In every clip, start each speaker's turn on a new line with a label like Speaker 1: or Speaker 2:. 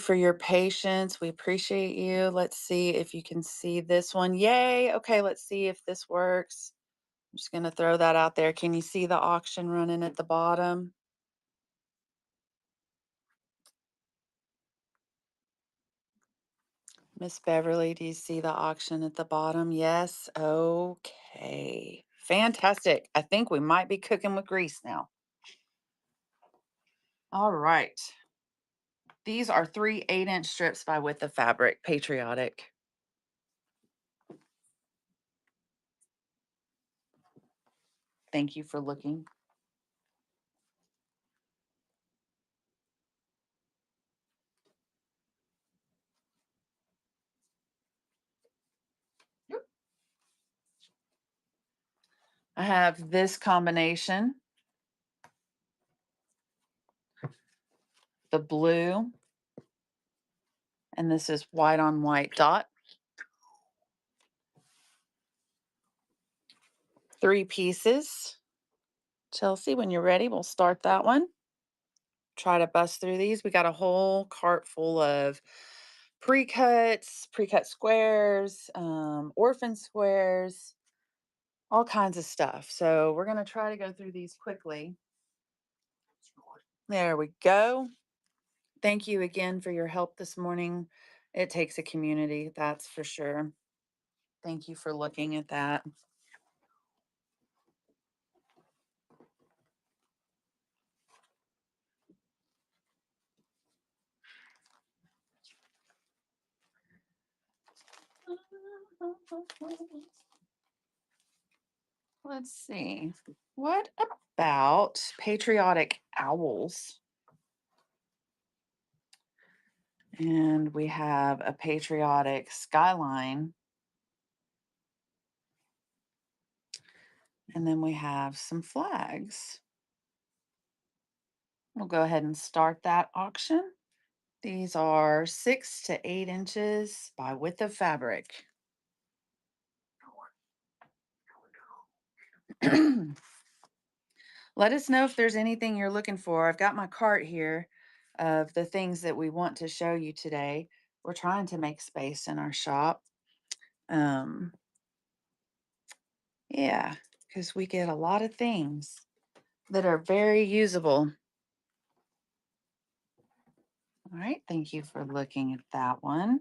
Speaker 1: for your patience. We appreciate you. Let's see if you can see this one. Yay. Okay, let's see if this works. I'm just going to throw that out there. Can you see the auction running at the bottom? Miss Beverly, do you see the auction at the bottom? Yes. Okay. Fantastic. I think we might be cooking with grease now. All right. These are 3 8-inch strips by Width of Fabric, patriotic. Thank you for looking. I have this combination, the blue, and this is white on white dot. 3 pieces. Chelsea, when you're ready, we'll start that one. Try to bust through these. We got a whole cart full of pre-cuts, pre-cut squares, orphan squares, all kinds of stuff. So we're going to try to go through these quickly. There we go. Thank you again for your help this morning. It takes a community, that's for sure. Thank you for looking at that. Let's see. What about patriotic owls? And we have a patriotic skyline. And then we have some flags. We'll go ahead and start that auction. These are 6 to 8 inches by Width of Fabric. Let us know if there's anything you're looking for. I've got my cart here of the things that we want to show you today. We're trying to make space in our shop. Yeah, because we get a lot of things that are very usable. All right, thank you for looking at that one.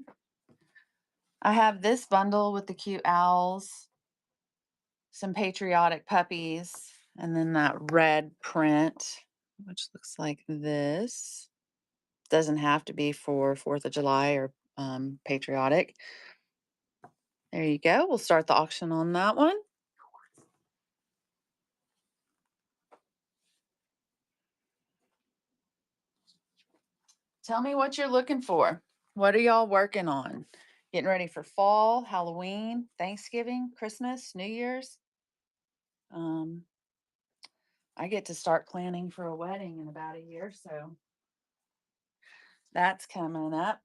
Speaker 1: I have this bundle with the cute owls, some patriotic puppies, and then that red print, which looks like this. Doesn't have to be for 4th of July or patriotic. There you go. We'll start the auction on that one. Tell me what you're looking for. What are y'all working on? Getting ready for fall, Halloween, Thanksgiving, Christmas, New Year's? I get to start planning for a wedding in about a year, so that's coming up.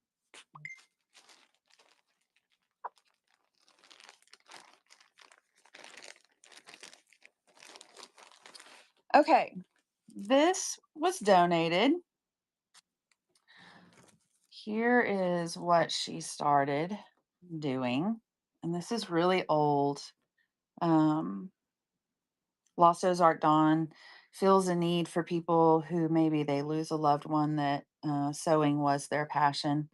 Speaker 1: Okay, this was donated. Here is what she started doing, and this is really old. Um, Lost Ozark Dawn feels a need for people who maybe they lose a loved one that sewing was their passion.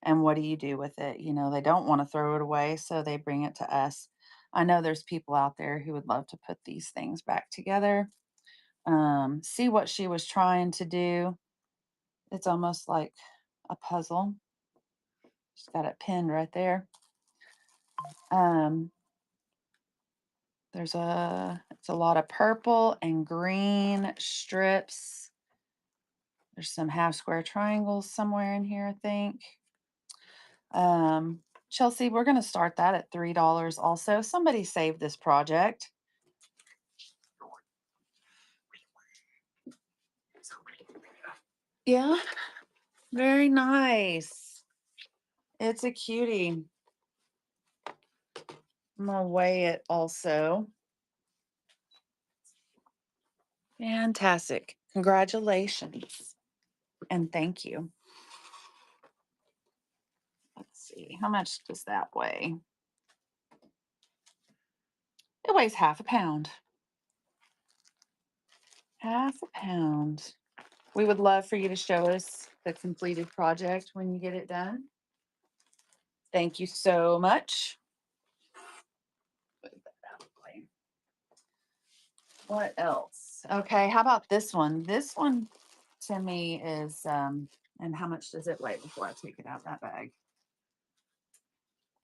Speaker 1: And what do you do with it? You know, they don't want to throw it away, so they bring it to us. I know there's people out there who would love to put these things back together. See what she was trying to do. It's almost like a puzzle. She's got it pinned right there. Um, it's a lot of purple and green strips. There's some half square triangles somewhere in here, I think. Chelsea, we're going to start that at $3 also. Somebody save this project. Yeah, very nice. It's a cutie. I'm going to weigh it also. Fantastic. Congratulations. And thank you. see. How much does that weigh? It weighs half a pound. Half a pound. We would love for you to show us the completed project when you get it done. Thank you so much. Put that out of the way. What else? Okay, how about this one? This one to me is, and how much does it weigh before I take it out of that bag?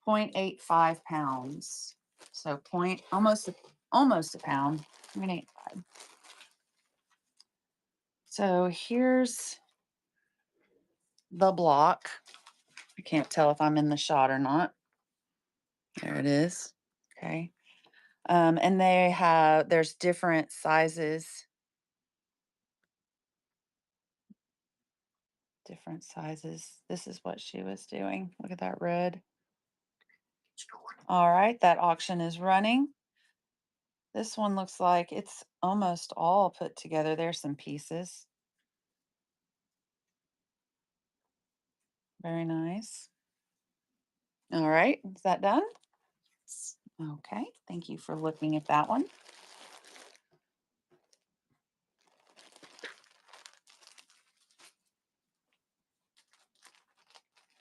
Speaker 1: 0.85 pounds. So almost a pound. 0.85. So here's the block. I can't tell if I'm in the shot or not. There it is. Okay. And there's different sizes. Different sizes. This is what she was doing. Look at that red. All right, that auction is running. This one looks like it's almost all put together. There's some pieces. Very nice. All right, is that done? Okay, thank you for looking at that one.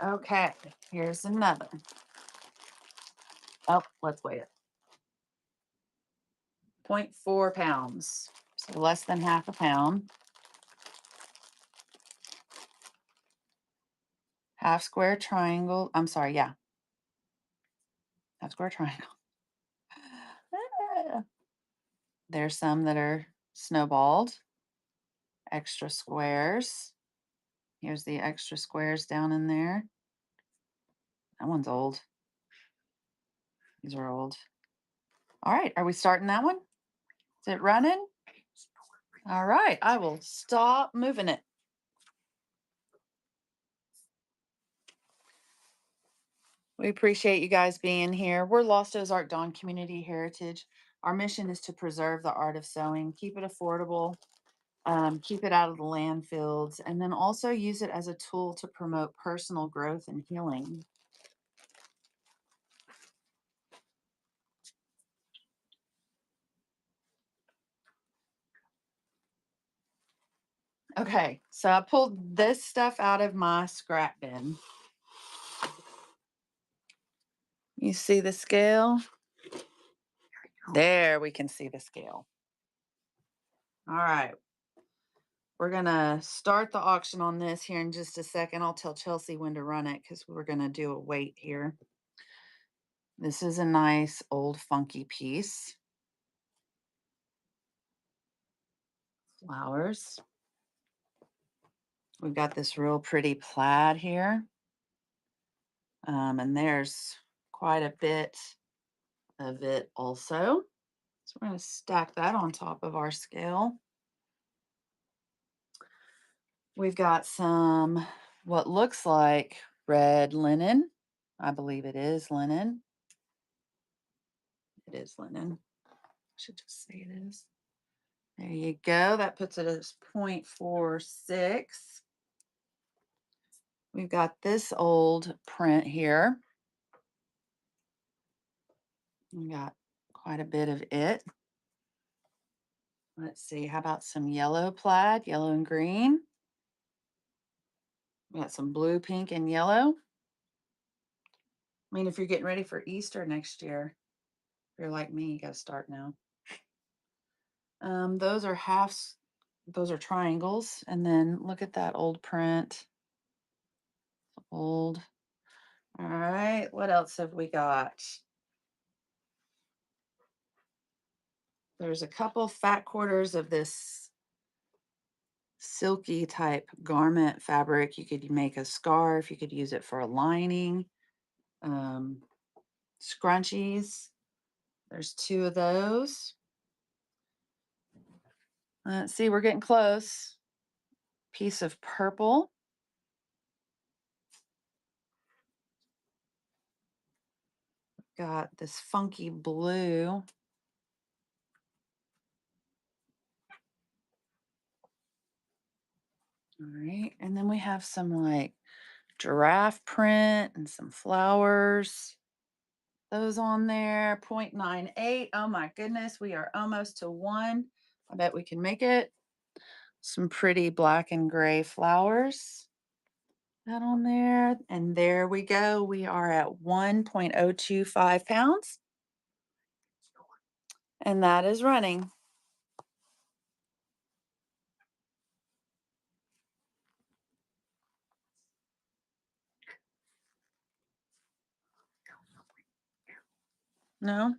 Speaker 1: Okay, here's another. Oh, let's weigh it. 0.4 pounds, so less than half a pound. Half square triangle. I'm sorry, yeah. Half square triangle. There's some that are snowballed. Extra squares. Here's the extra squares down in there. That one's old. These are old. All right, are we starting that one? Is it running? All right, I will stop moving it. We appreciate you guys being here. We're Lost Ozark Dawn Community Heritage. Our mission is to preserve the art of sewing, keep it affordable, keep it out of the landfills, and then also use it as a tool to promote personal growth and healing. Okay, so I pulled this stuff out of my scrap bin. You see the scale? There, we can see the scale. All right. We're going to start the auction on this here in just a second. I'll tell Chelsea when to run it because we're going to do a weight here. This is a nice old funky piece. Flowers. We've got this real pretty plaid here. And there's quite a bit of it also. So we're going to stack that on top of our scale. We've got some what looks like red linen. I believe it is linen. It is linen. I should just say it is. There you go. That puts it as 0.46. We've got this old print here. We got quite a bit of it. Let's see, how about some yellow plaid, yellow and green? We got some blue, pink, and yellow. I mean, if you're getting ready for Easter next year, if you're like me, you got to start now. Those are halves, those are triangles. And then look at that old print. Old. All right, what else have we got? There's a couple fat quarters of this silky type garment fabric. You could make a scarf. You could use it for a lining. Scrunchies. There's two of those. Let's see, we're getting close. Piece of purple. Got this funky blue. All right, and then we have some like giraffe print and some flowers. Those on there, 0.98. Oh my goodness, we are almost to 1. I bet we can make it. Some pretty black and gray flowers. That on there. And there we go. We are at 1.025 pounds. And that is running. No?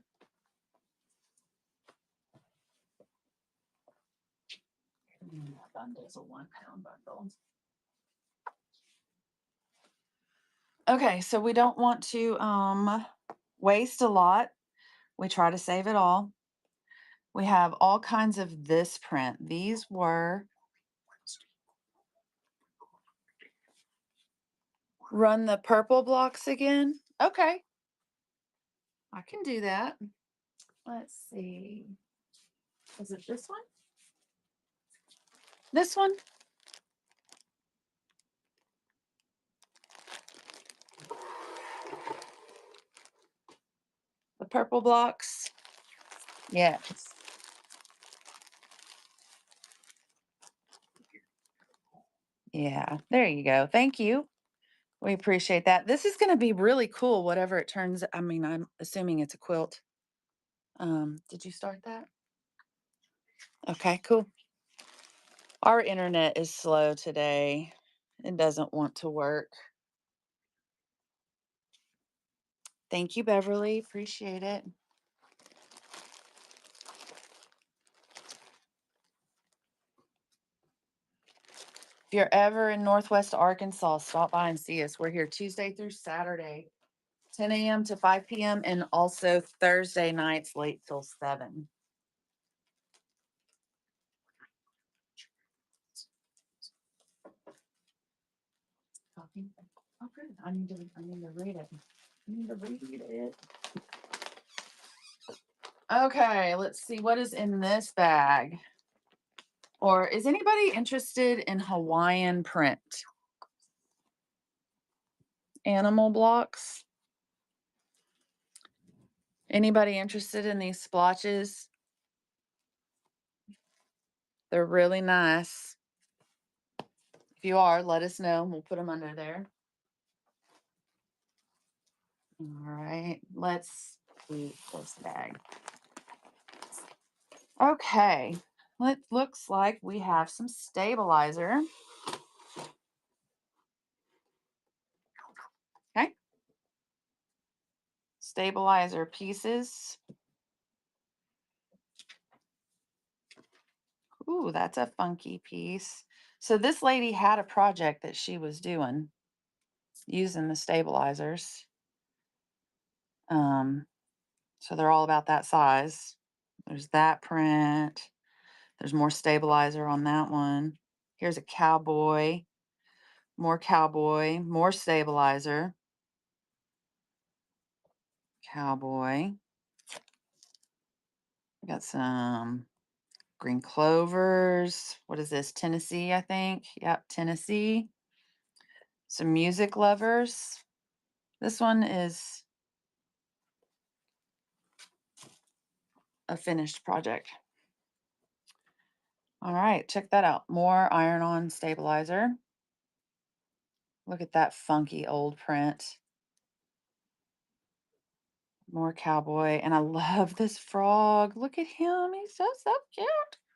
Speaker 1: Bundle's a 1 pound bundle. Okay, so we don't want to waste a lot. We try to save it all. We have all kinds of this print. These were run the purple blocks again. Okay, I can do that. Let's see. Is it this one? This one? The purple blocks? Yes. Yeah, there you go. Thank you. We appreciate that. This is going to be really cool, whatever it turns. I mean, I'm assuming it's a quilt. Did you start that? Okay, cool. Our internet is slow today. It doesn't want to work. Thank you, Beverly. Appreciate it. If you're ever in Northwest Arkansas, stop by and see us. We're here Tuesday through Saturday, 10 a.m. to 5 p.m., and also Thursday nights late till 7. Copy. Oh, good. I need to read it. I need to read it. Okay, let's see what is in this bag. Or is anybody interested in Hawaiian print? Animal blocks? Anybody interested in these splotches? They're really nice. If you are, let us know. We'll put them under there. All right, let's see this bag. Okay, it looks like we have some stabilizer. Okay. Stabilizer pieces. Ooh, that's a funky piece. So this lady had a project that she was doing using the stabilizers. So they're all about that size. There's that print. There's more stabilizer on that one. Here's a cowboy, more stabilizer. Cowboy. We got some green clovers. What is this? Tennessee, I think. Yep, Tennessee. Some music lovers. This one is a finished project. All right, check that out. More iron-on stabilizer. Look at that funky old print. More cowboy. And I love this frog. Look at him. He's so cute.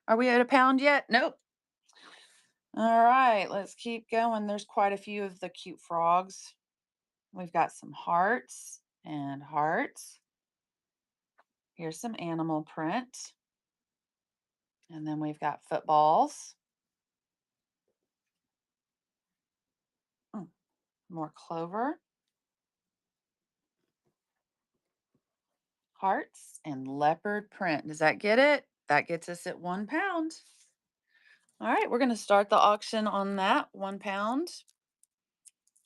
Speaker 1: Are we at a pound yet? Nope. All right, let's keep going. There's quite a few of the cute frogs. We've got some hearts and hearts. Here's some animal print. And then we've got footballs. More clover. Hearts and leopard print. Does that get it? That gets us at 1 pound. All right, we're going to start the auction on that 1 pound.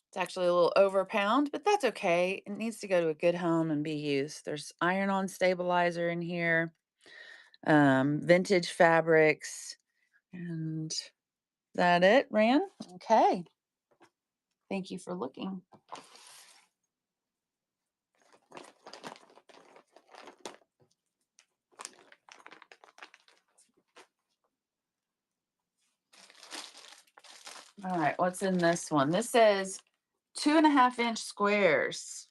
Speaker 1: It's actually a little over a pound, but that's okay. It needs to go to a good home and be used. There's iron-on stabilizer in here, vintage fabrics, and is that it, Ran? Okay. Thank you for looking. All right, what's in this one? This says 2.5-inch squares.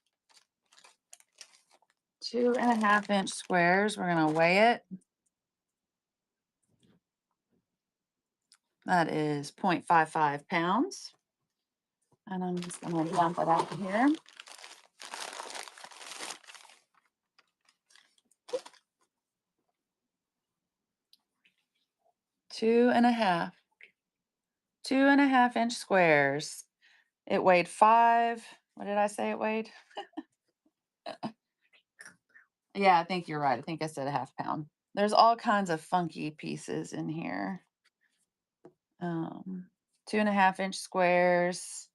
Speaker 1: 2.5-inch squares. We're going to weigh it. That is 0.55 pounds. And I'm just going to dump it out here. Two and a half inch squares. It weighed 5. What did I say it weighed? Yeah, I think you're right. I think I said a half pound. There's all kinds of funky pieces in here. 2.5-inch squares.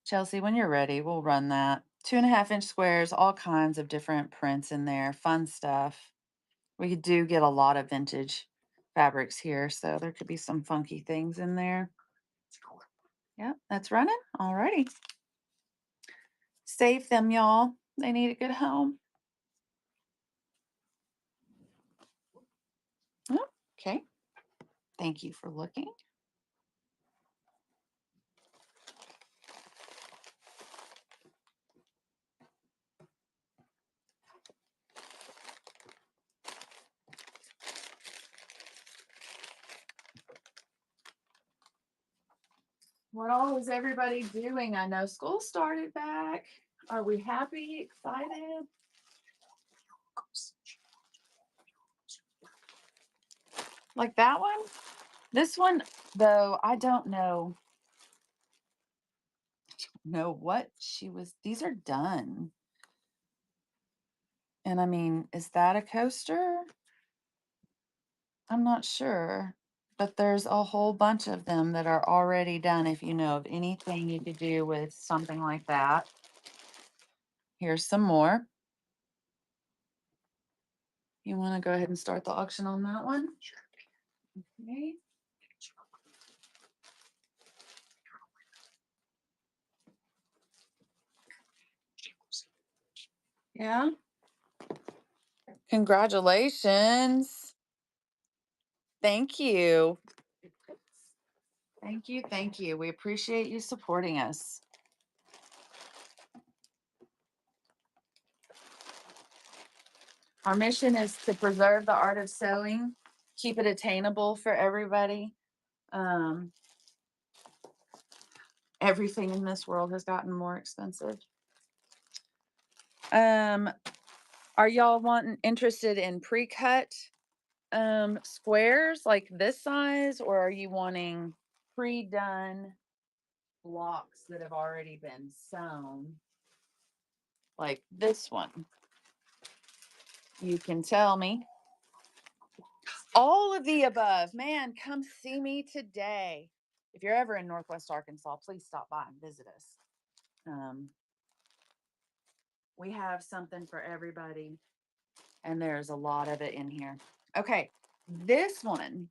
Speaker 1: Chelsea, when you're ready, we'll run that. 2.5-inch squares, all kinds of different prints in there, fun stuff. We do get a lot of vintage fabrics here, so there could be some funky things in there. Yep, that's running. All righty. Save them, y'all. They need a good home. Oh, okay. Thank you for looking. What all is everybody doing? I know school started back. Are we happy, excited? Like that one? This one, though, I don't know what these are done. And I mean, is that a coaster? I'm not sure. But there's a whole bunch of them that are already done. If you know of anything you could do with something like that. Here's some more. You want to go ahead and start the auction on that one? Okay. Yeah. Congratulations. Thank you. Thank you. Thank you. We appreciate you supporting us. Our mission is to preserve the art of sewing, keep it attainable for everybody. Everything in this world has gotten more expensive. Are y'all interested in pre-cut squares like this size, or are you wanting pre-done blocks that have already been sewn like this one? You can tell me. All of the above. Man, come see me today. If you're ever in Northwest Arkansas, please stop by and visit us. We have something for everybody, and there's a lot of it in here. Okay, this one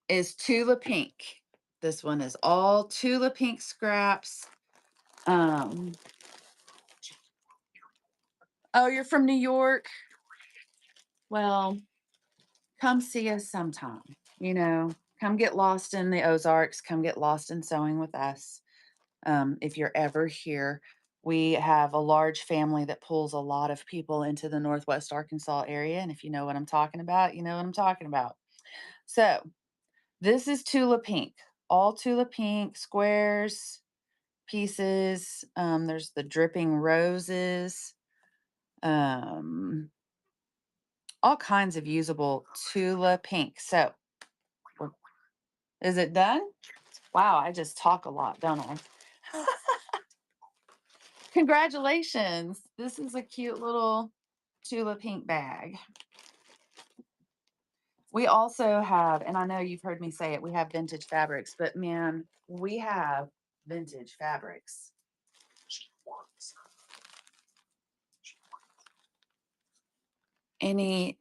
Speaker 1: is Tula Pink. This one is all Tula Pink scraps. Oh, you're from New York? Well, come see us sometime. Come get lost in the Ozarks. Come get lost in sewing with us. If you're ever here, we have a large family that pulls a lot of people into the Northwest Arkansas area. And if you know what I'm talking about, you know what I'm talking about. So this is Tula Pink, all Tula Pink squares, pieces. There's the dripping roses, all kinds of usable Tula Pink. So is it done? Wow, I just talk a lot, don't I? Congratulations. This is a cute little Tula Pink bag. We also have, and I know you've heard me say it, we have vintage fabrics, but man, we have vintage fabrics. Any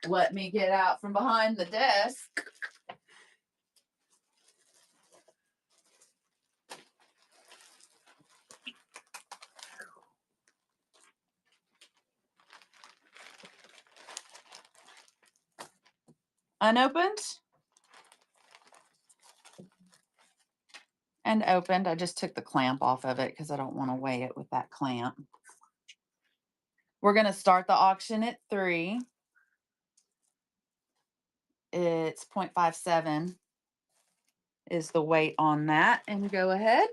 Speaker 1: let me get out from behind the desk. Unopened and opened. I just took the clamp off of it because I don't want to weigh it with that clamp. We're going to start the auction at 3. It's 0.57 is the weight on that. And go ahead.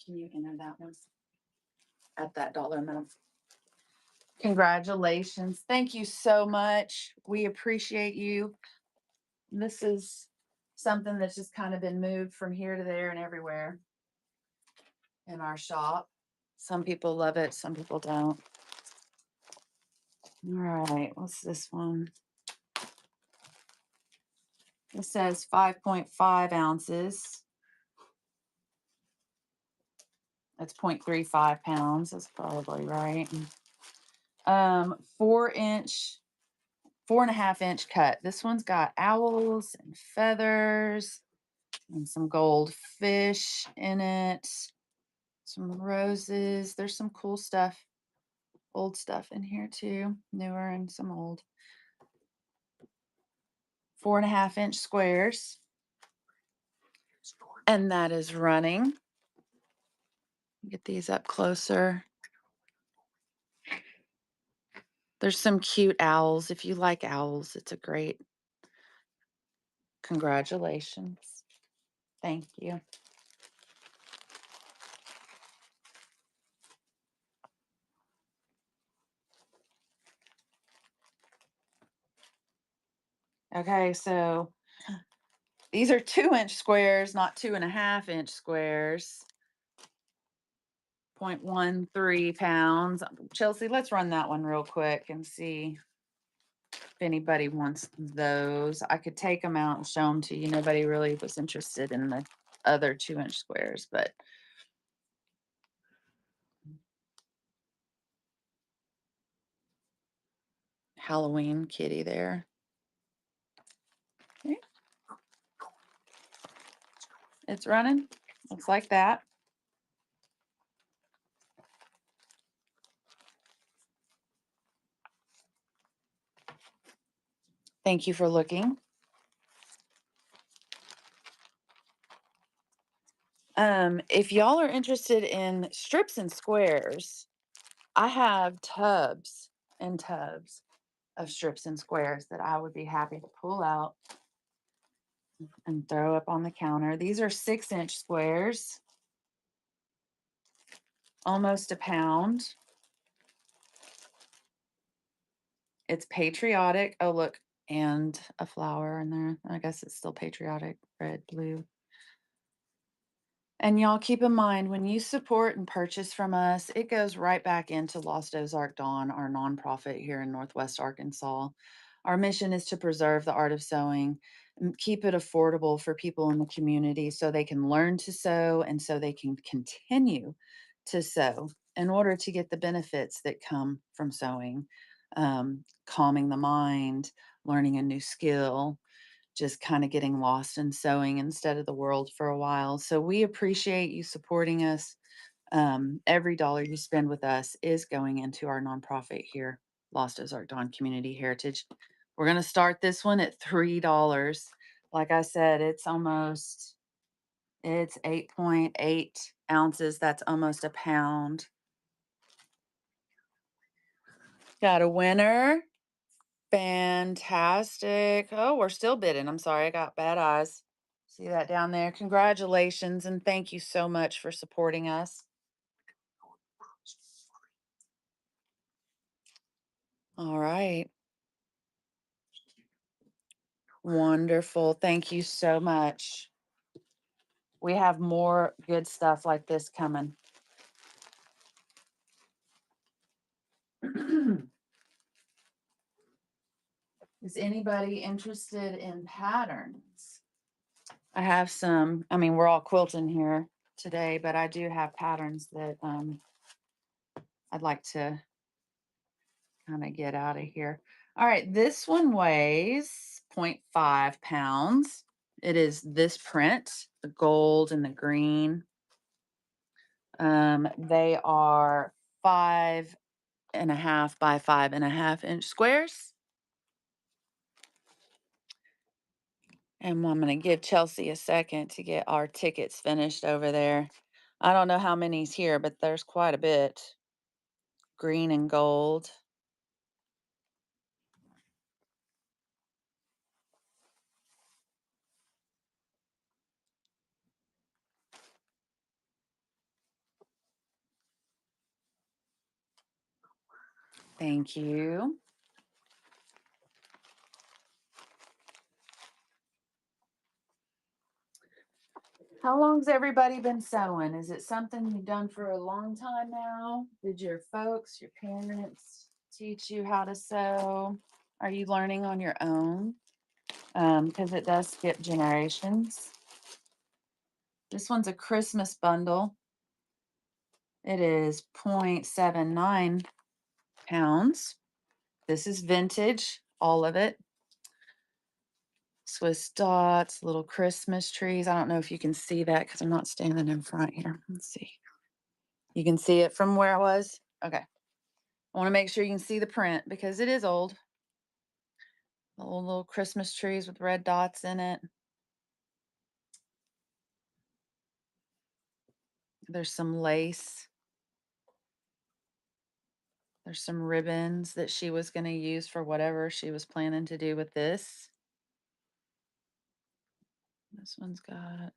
Speaker 1: Can you enter that one at that dollar amount? Congratulations. Thank you so much. We appreciate you. This is something that's just kind of been moved from here to there and everywhere in our shop. Some people love it, some people don't. All right, what's this one? It says 5.5 ounces. That's 0.35 pounds. That's probably right. 4-inch, 4.5-inch cut. This one's got owls and feathers and some gold fish in it. Some roses. There's some cool stuff, old stuff in here too, newer and some old. 4.5-inch squares. And that is running. Get these up closer. There's some cute owls. If you like owls, it's a great. Congratulations. Thank you. Okay, so these are 2-inch squares, not 2.5-inch squares. 0.13 pounds. Chelsea, let's run that one real quick and see if anybody wants those. I could take them out and show them to you. Nobody really was interested in the other 2-inch squares, but Halloween kitty there. Okay. It's running. Looks like that. Thank you for looking. If y'all are interested in strips and squares, I have tubs and tubs of strips and squares that I would be happy to pull out and throw up on the counter. These are 6-inch squares, almost a pound. It's patriotic. Oh, look, and a flower in there. I guess it's still patriotic, red, blue. And y'all keep in mind, when you support and purchase from us, it goes right back into Lost Ozark Dawn, our nonprofit here in Northwest Arkansas. Our mission is to preserve the art of sewing and keep it affordable for people in the community so they can learn to sew and so they can continue to sew in order to get the benefits that come from sewing, calming the mind, learning a new skill, just kind of getting lost in sewing instead of the world for a while. So we appreciate you supporting us. Every dollar you spend with us is going into our nonprofit here, Lost Ozark Dawn Community Heritage. We're going to start this one at $3. Like I said, it's 8.8 ounces. That's almost a pound. Got a winner. Fantastic. Oh, we're still bidding. I'm sorry, I got bad eyes. See that down there? Congratulations and thank you so much for supporting us. All right. Wonderful. Thank you so much. We have more good stuff like this coming. Is anybody interested in patterns? I have some, I mean, we're all quilting here today, but I do have patterns that I'd like to kind of get out of here. All right, this one weighs 0.5 pounds. It is this print, the gold and the green. They are 5.5 by 5.5 inch squares. And I'm going to give Chelsea a second to get our tickets finished over there. I don't know how many's here, but there's quite a bit. Green and gold. Thank you. How long's everybody been sewing? Is it something you've done for a long time now? Did your folks, your parents teach you how to sew? Are you learning on your own? Because it does skip generations. This one's a Christmas bundle. It is 0.79 pounds. This is vintage, all of it. Swiss dots, little Christmas trees. I don't know if you can see that because I'm not standing in front here. Let's see. You can see it from where I was? Okay. I want to make sure you can see the print because it is old. Old little Christmas trees with red dots in it. There's some lace. There's some ribbons that she was going to use for whatever she was planning to do with this. This one's got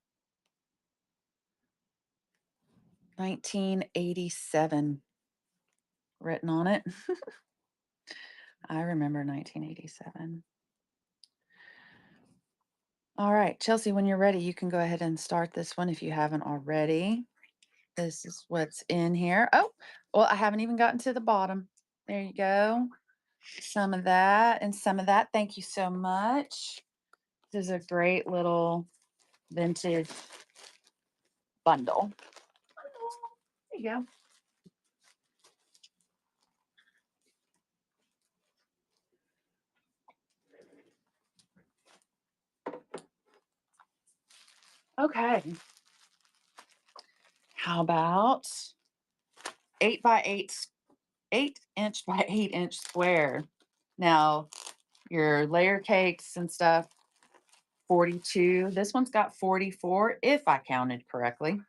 Speaker 1: 1987 written on it. I remember 1987. All right, Chelsea, when you're ready, you can go ahead and start this one if you haven't already. This is what's in here. Oh, well, I haven't even gotten to the bottom. There you go. Some of that and some of that. Thank you so much. This is a great little vintage bundle. There you go. Okay. How about 8 inch by 8 inch square? Now, your layer cakes and stuff, 42. This one's got 44, if I counted correctly.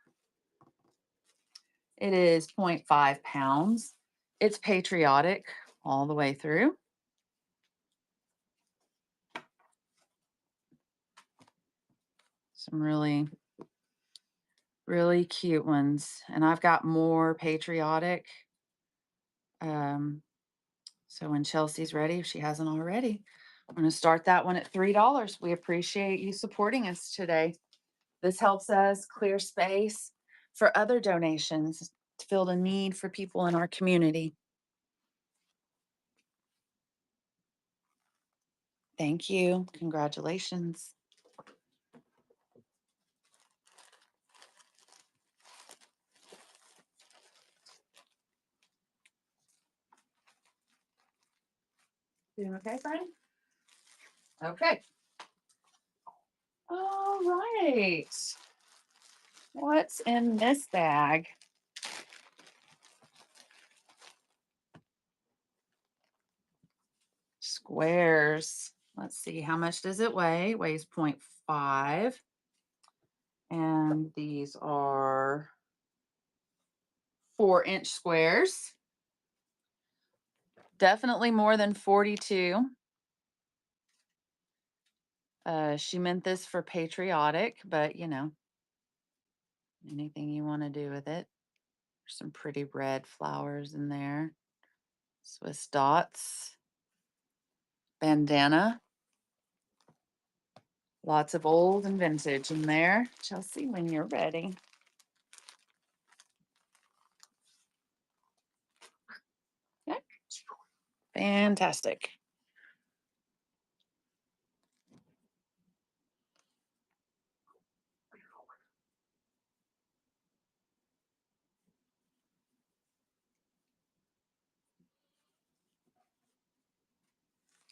Speaker 1: It is 0.5 pounds. It's patriotic all the way through. Some really, really cute ones. And I've got more patriotic. So when Chelsea's ready, if she hasn't already, I'm going to start that one at $3. We appreciate you supporting us today. This helps us clear space for other donations to fill the need for people in our community. Thank you. Congratulations. Doing okay, friend? Okay. All right. What's in this bag? Squares. Let's see, how much does it weigh? It weighs 0.5. And these are 4 inch squares. Definitely more than 42. She meant this for patriotic, but you know, anything you want to do with it. There's some pretty red flowers in there. Swiss dots. Bandana. Lots of old and vintage in there. Chelsea, when you're ready. Okay. Fantastic.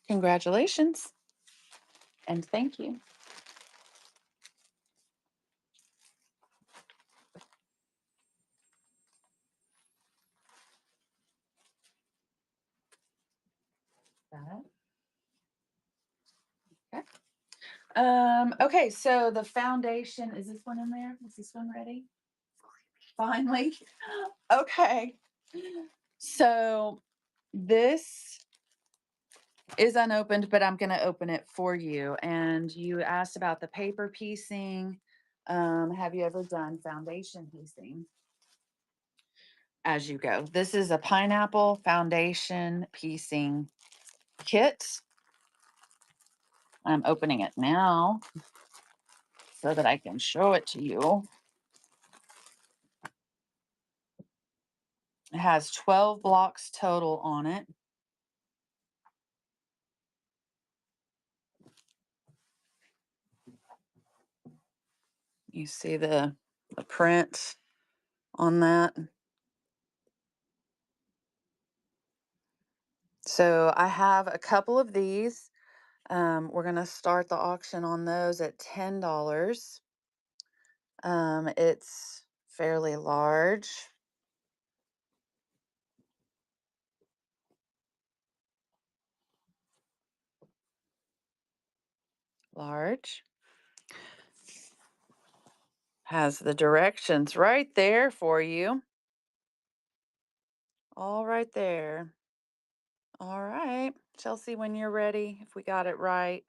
Speaker 1: Congratulations and thank you. That. Okay. Okay, so the foundation, is this one in there? Is this one ready? Finally. Okay. So this is unopened, but I'm going to open it for you. And you asked about the paper piecing. Have you ever done foundation piecing as you go? This is a pineapple foundation piecing kit. I'm opening it now so that I can show it to you. It has 12 blocks total on it. You see the print on that. So I have a couple of these. We're going to start the auction on those at $10. It's fairly large. Large. Has the directions right there for you. All right there. All right. Chelsea, when you're ready, if we got it right.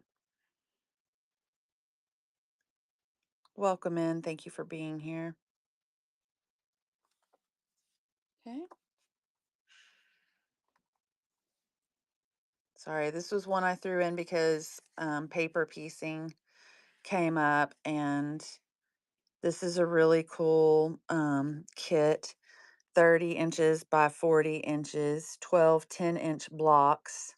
Speaker 1: Welcome in. Thank you for being here. Okay. Sorry, this was one I threw in because paper piecing came up, and this is a really cool kit. 30 inches by 40 inches, 12 10-inch blocks.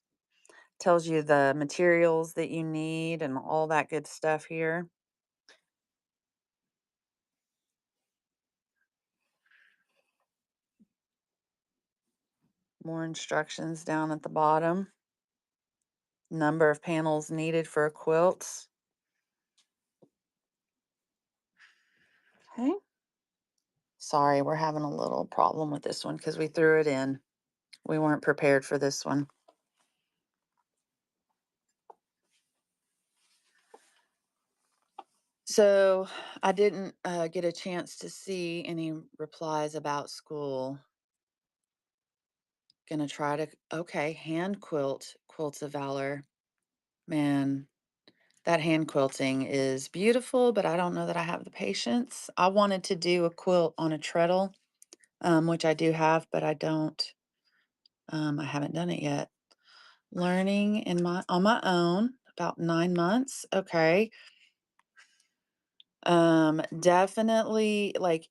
Speaker 1: Tells you the materials that you need and all that good stuff here. More instructions down at the bottom. Number of panels needed for a quilt. Okay. Sorry, we're having a little problem with this one because we threw it in. We weren't prepared for this one. So I didn't get a chance to see any replies about school. Gonna try to, okay, hand quilt, Quilts of Valor. Man, that hand quilting is beautiful, but I don't know that I have the patience. I wanted to do a quilt on a treadle, which I do have, but I don't, I haven't done it yet. Learning on my own, about 9 months. Okay. Definitely, like,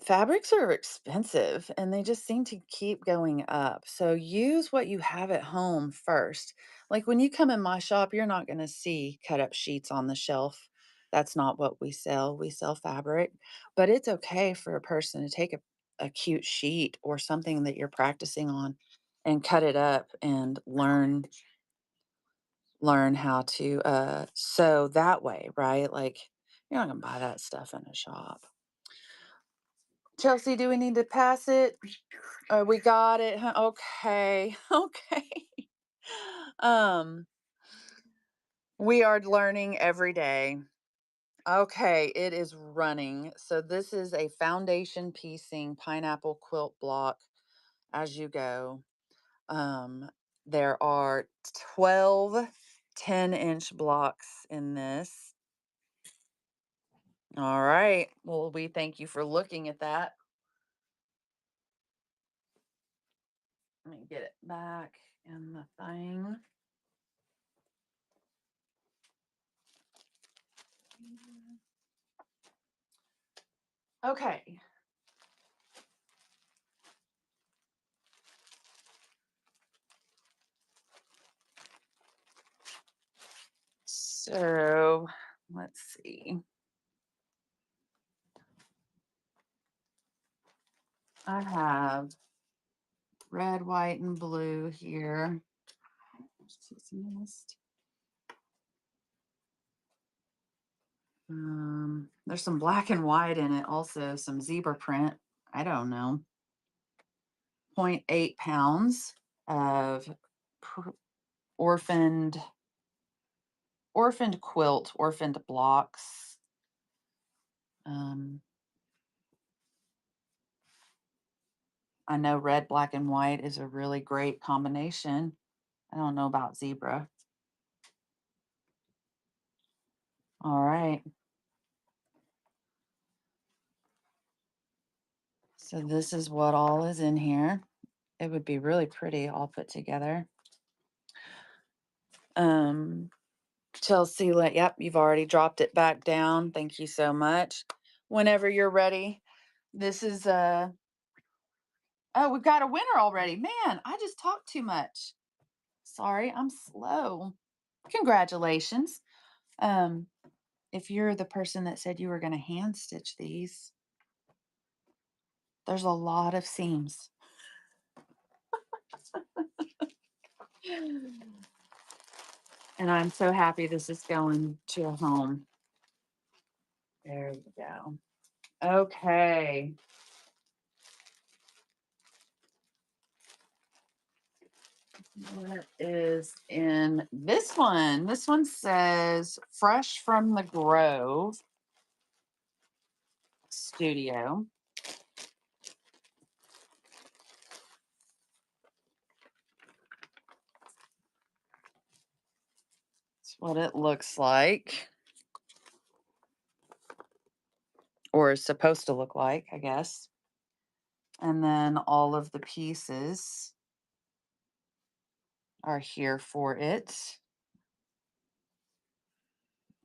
Speaker 1: fabrics are expensive and they just seem to keep going up. So use what you have at home first. Like when you come in my shop, you're not going to see cut up sheets on the shelf. That's not what we sell. We sell fabric, but it's okay for a person to take a cute sheet or something that you're practicing on and cut it up and learn how to sew that way, right? Like you're not gonna buy that stuff in a shop. Chelsea, do we need to pass it? We got it. Huh? Okay. Okay. Um, we are learning every day. Okay, it is running. So this is a foundation piecing pineapple quilt block as you go. Um, there are 12 10-inch blocks in this. All right. Well, we thank you for looking at that. Let me get it back in the thing. Okay. So let's see. I have red, white, and blue here. There's some black and white in it, also some zebra print. I don't know. 0.8 pounds of orphaned quilt, orphaned blocks. I know red, black, and white is a really great combination. I don't know about zebra. All right. So this is what all is in here. It would be really pretty all put together. Chelsea, yep, you've already dropped it back down. Thank you so much. Whenever you're ready. This is oh, we've got a winner already. Man, I just talked too much. Sorry, I'm slow. Congratulations. If you're the person that said you were going to hand stitch these, there's a lot of seams. And I'm so happy this is going to a home. There you go. Okay. What is in this one? This one says Fresh from the Grove Studio. That's what it looks like. Or is supposed to look like, I guess. And then all of the pieces are here for it.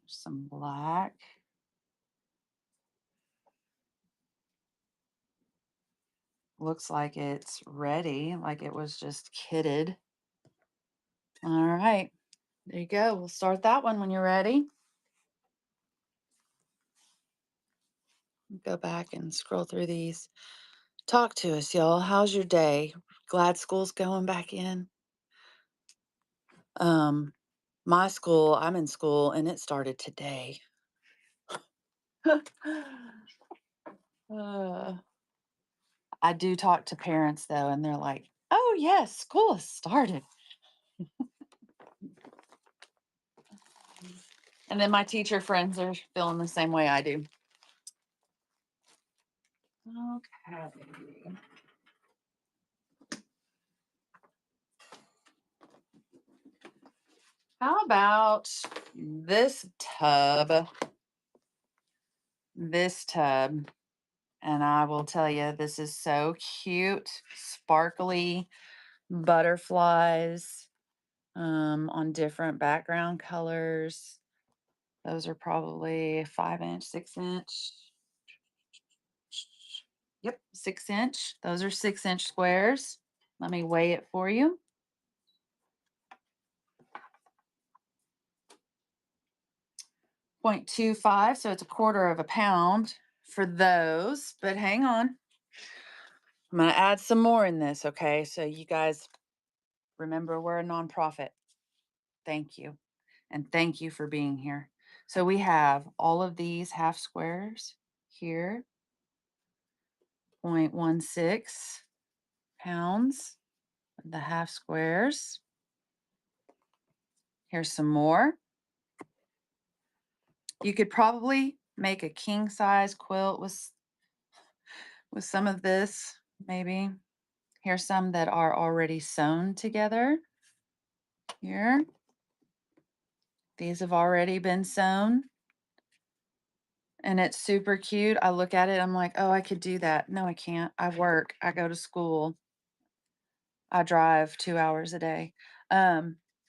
Speaker 1: Some black. Looks like it's ready, like it was just kitted. All right, there you go. We'll start that one when you're ready. Go back and scroll through these. Talk to us, y'all. How's your day? Glad school's going back in. My school, I'm in school, and it started today. I do talk to parents though, and they're like, "Oh yes, school has started." And then my teacher friends are feeling the same way I do. Okay. How about this tub? This tub. And I will tell you, this is so cute. Sparkly butterflies on different background colors. Those are probably 5-inch, 6-inch. Yep, 6-inch. Those are 6-inch squares. Let me weigh it for you. 0.25, so it's a quarter of a pound for those. But hang on. I'm going to add some more in this, okay? So you guys remember we're a nonprofit. Thank you. And thank you for being here. So we have all of these half squares here. 0.16 pounds of the half squares. Here's some more. You could probably make a king size quilt with some of this, maybe. Here's some that are already sewn together. Here. These have already been sewn. And it's super cute. I look at it, I'm like, oh, I could do that. No, I can't. I work. I go to school. I drive 2 hours a day.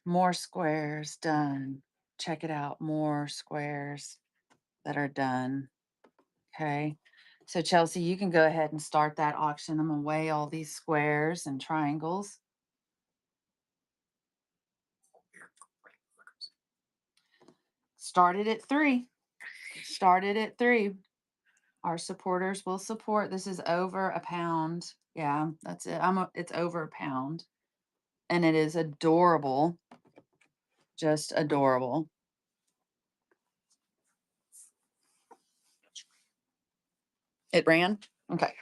Speaker 1: More squares done. Check it out. More squares that are done. Okay. So Chelsea, you can go ahead and start that auction. I'm gonna weigh all these squares and triangles. Started at 3. Started at 3. Our supporters will support. This is over a pound. Yeah, that's it. It's over a pound. And it is adorable. Just adorable. It ran? Okay.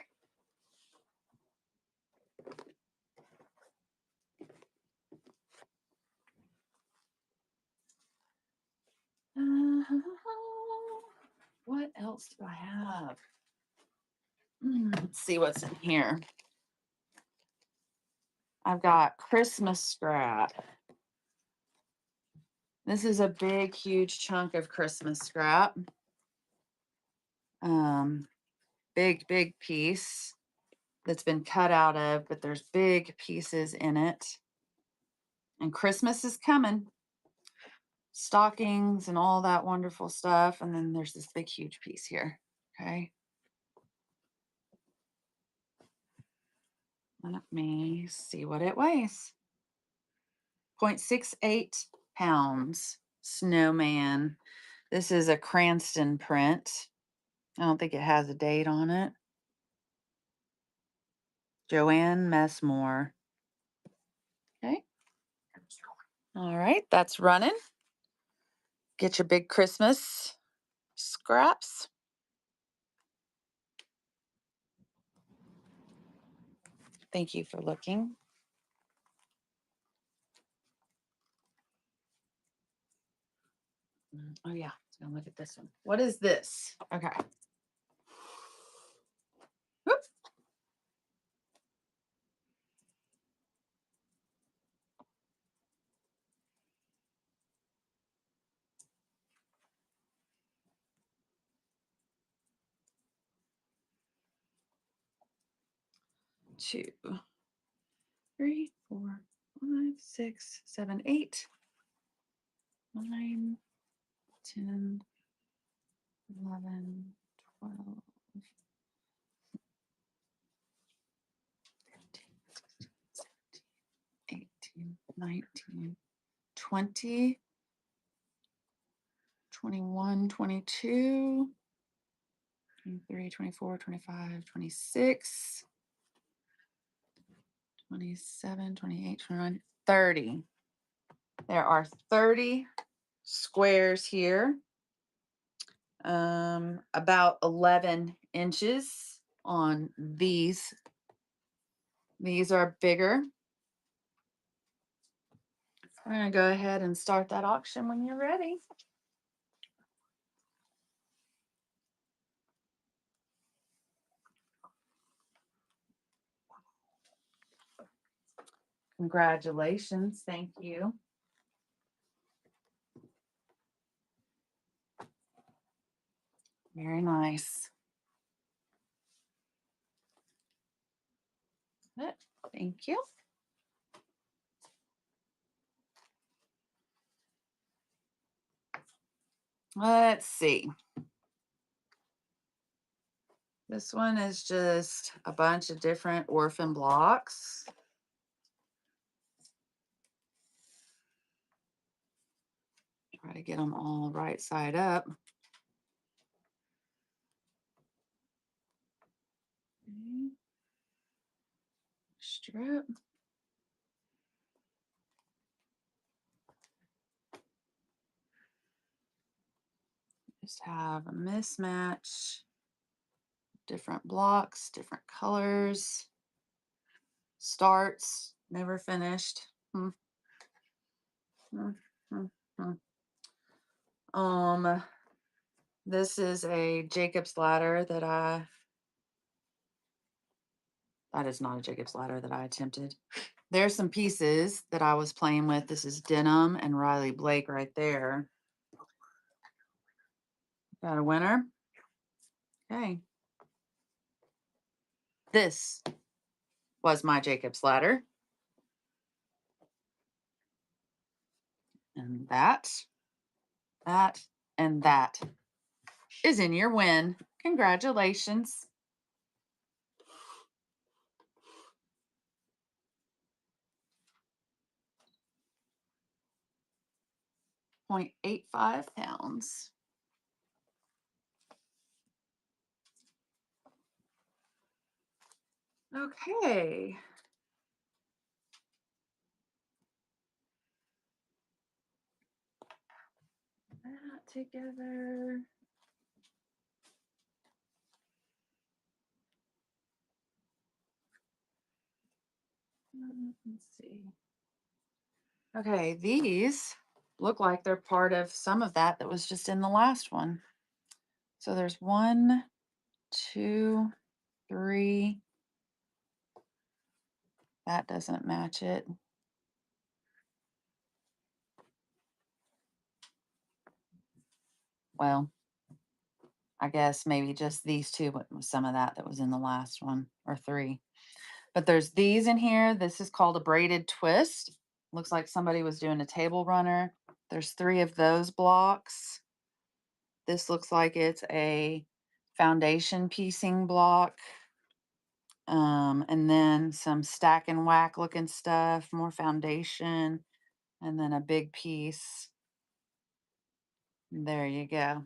Speaker 1: What else do I have? Let's see what's in here. I've got Christmas scrap. This is a big, huge chunk of Christmas scrap. Big, big piece that's been cut out of, but there's big pieces in it. And Christmas is coming. Stockings and all that wonderful stuff. And then there's this big, huge piece here. Okay. Let me see what it weighs. 0.68 pounds. Snowman. This is a Cranston print. I don't think it has a date on it. Joanne Messmore. Okay. All right, that's running. Get your big Christmas scraps. Thank you for looking. Oh yeah, let's go look at this one. What is this? Okay. Whoop. Two, three, four, 5, 6, 7, 8, 9, 10, 11, 12, 15, 16, 17, 18, 19, 20, 21, 22, 23, 24, 25, 26, 27, 28, 29, 30. There are 30 squares here. About 11 inches on these. These are bigger. I'm going to go ahead and start that auction when you're ready. Congratulations. Thank you. Very nice. Thank you. Let's see. This one is just a bunch of different orphan blocks. Try to get them all right side up. Okay. Strip. Just have a mismatch. Different blocks, different colors. Starts, never finished. Hmm. Hmm, hmm, hmm. This is a Jacob's ladder that is not a Jacob's ladder that I attempted. There's some pieces that I was playing with. This is Denim and Riley Blake right there. Got a winner? Okay. This was my Jacob's ladder. And that, and that is in your win. Congratulations. .85 pounds. Okay. that together. Let's see. Okay, these look like they're part of some of that was just in the last one. So there's 1, 2, 3. That doesn't match it. Well, I guess maybe just these two, but some of that was in the last one, or 3. But there's these in here. This is called a braided twist. Looks like somebody was doing a table runner. There's 3 of those blocks. This looks like it's a foundation piecing block. And then some stack and whack looking stuff, more foundation, and then a big piece. There you go.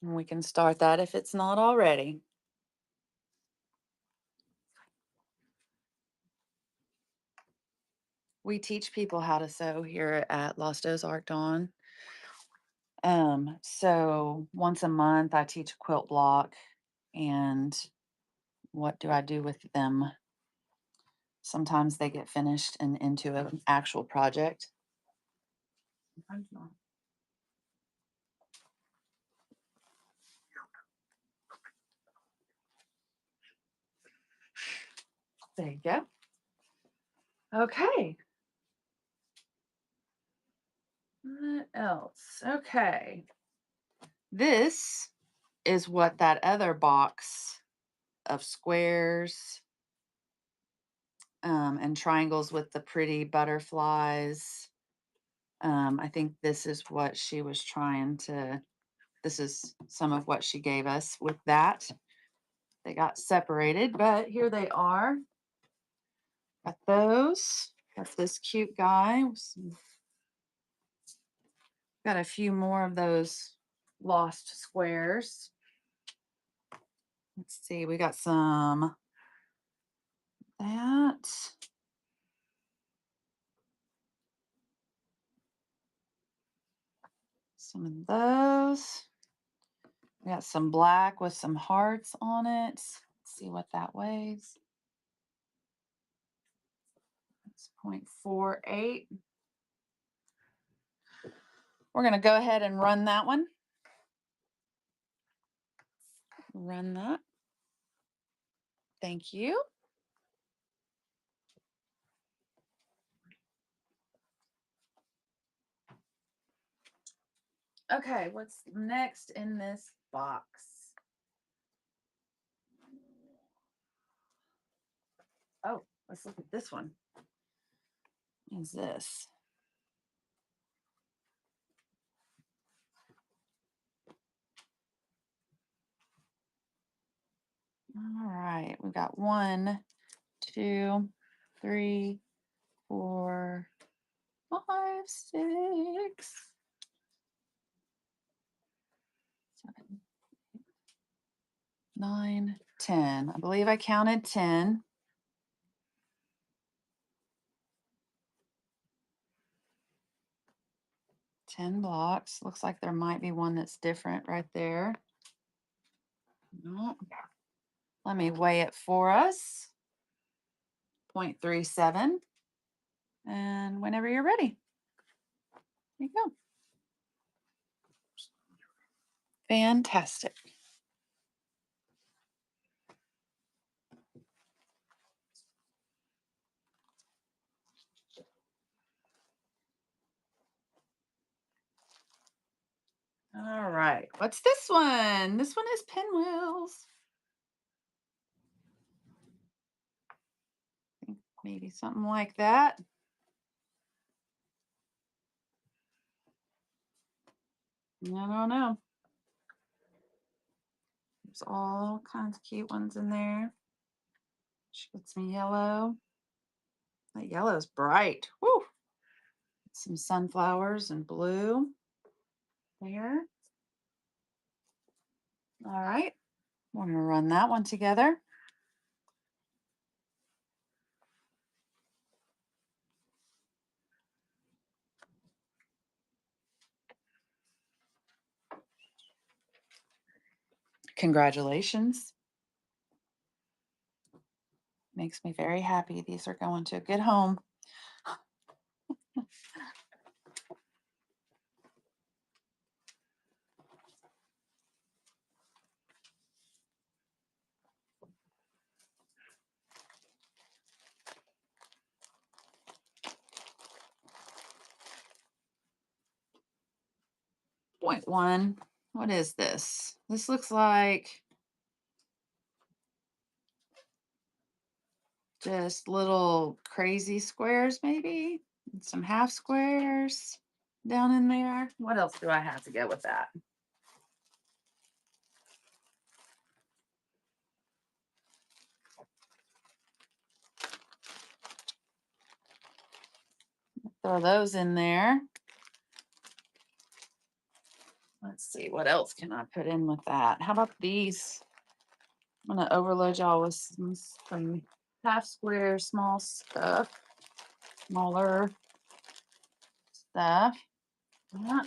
Speaker 1: And we can start that if it's not already. We teach people how to sew here at Lost Ozark Dawn. So once a month I teach a quilt block, and what do I do with them? Sometimes they get finished and into an actual project. Sometimes not. There you go. Okay. What else? Okay. This is what that other box of squares and triangles with the pretty butterflies. I think this is what she was trying to, this is some of what she gave us with that. They got separated, but here they are. Got those. Got this cute guy. Got a few more of those lost squares. Let's see, we got some that. Some of those. We got some black with some hearts on it. Let's see what that weighs. It's 0.48. We're going to go ahead and run that one. Run that. Thank you. Okay, what's next in this box? Oh, let's look at this one. What is this? All right, we've got 1, 2, 3, 4, 5, 6, 7, 9, 10. I believe I counted 10. 10 blocks. Looks like there might be one that's different right there. No. Let me weigh it for us. 0.37. And whenever you're ready, there you go. Fantastic. All right. What's this one? This one is pinwheels. I think maybe something like that. I don't know. There's all kinds of cute ones in there. She got some yellow. That yellow is bright. Woo! Some sunflowers and blue there. All right. We're going to run that one together. Congratulations. Makes me very happy. These are going to a good home. Point one. What is this? This looks like just little crazy squares, maybe, and some half squares down in there. What else do I have to go with that? Throw those in there. Let's see, what else can I put in with that? How about these? I'm gonna overload y'all with some half square, small stuff, smaller stuff. Yeah.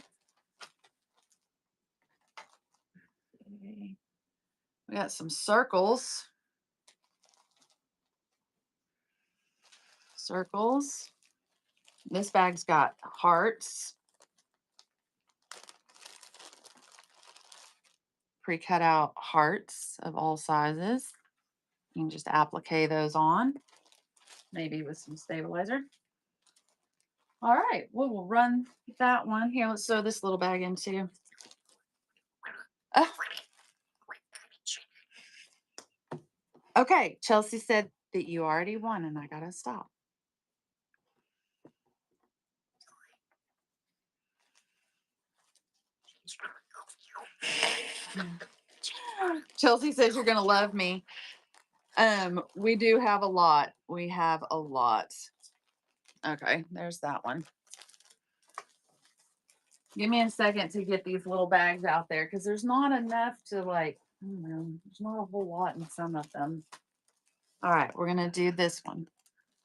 Speaker 1: Okay. We got some circles. Circles. This bag's got hearts. Pre-cut out hearts of all sizes. You can just applique those on, maybe with some stabilizer. All right, well, we'll run that one. Here, let's throw this little bag in too. Okay, Chelsea said that you already won and I gotta stop. Chelsea says you're gonna love me. We do have a lot. We have a lot. Okay, there's that one. Give me a second to get these little bags out there because there's not enough to like, I don't know, there's not a whole lot in some of them. All right, we're gonna do this one.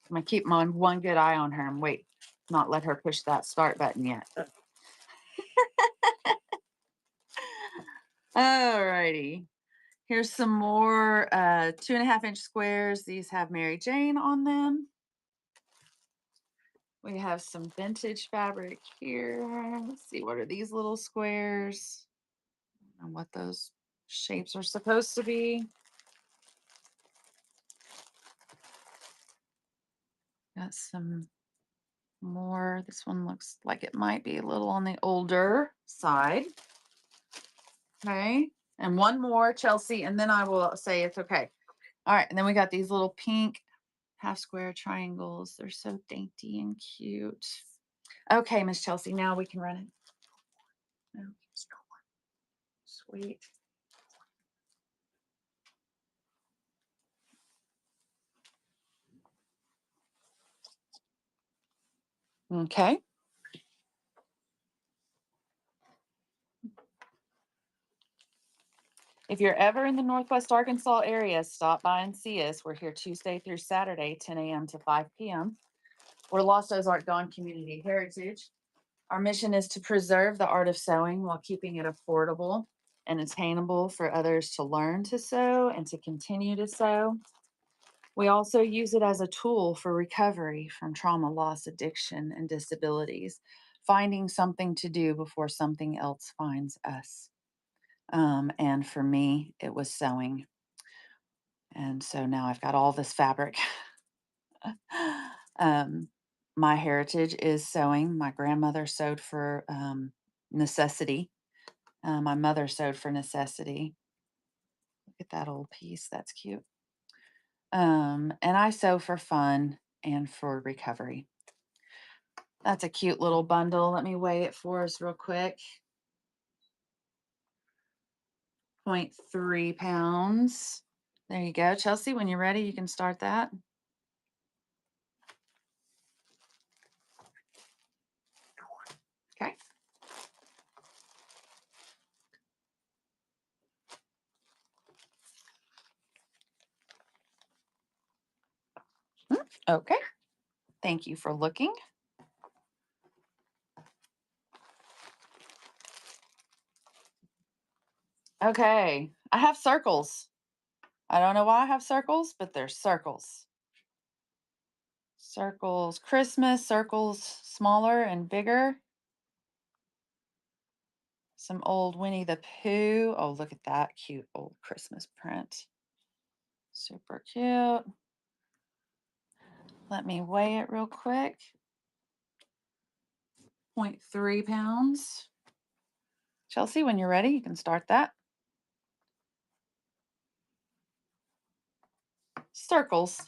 Speaker 1: I'm gonna keep my one good eye on her and wait, not let her push that start button yet. All righty. Here's some more 2.5-inch squares. These have Mary Jane on them. We have some vintage fabric here. Let's see, what are these little squares? And what those shapes are supposed to be. Got some more. This one looks like it might be a little on the older side. Okay. And one more, Chelsea, and then I will say it's okay. All right. And then we got these little pink half square triangles. They're so dainty and cute. Okay, Miss Chelsea, now we can run it. No, sweet. Okay. If you're ever in the Northwest Arkansas area, stop by and see us. We're here Tuesday through Saturday, 10 a.m. to 5 p.m. We're Lost Ozark Dawn Community Heritage. Our mission is to preserve the art of sewing while keeping it affordable and attainable for others to learn to sew and to continue to sew. We also use it as a tool for recovery from trauma, loss, addiction, and disabilities, finding something to do before something else finds us. And for me, it was sewing. And so now I've got all this fabric. um, my heritage is sewing. My grandmother sewed for necessity. My mother sewed for necessity. Look at that old piece. That's cute. And I sew for fun and for recovery. That's a cute little bundle. Let me weigh it for us real quick. 0.3 pounds. There you go. Chelsea, when you're ready, you can start that. Okay. Okay. Thank you for looking. Okay, I have circles. I don't know why I have circles, but there's circles. Circles, Christmas, circles smaller and bigger. Some old Winnie the Pooh. Oh, look at that cute old Christmas print. Super cute. Let me weigh it real quick. 0.3 pounds. Chelsea, when you're ready, you can start that. Circles.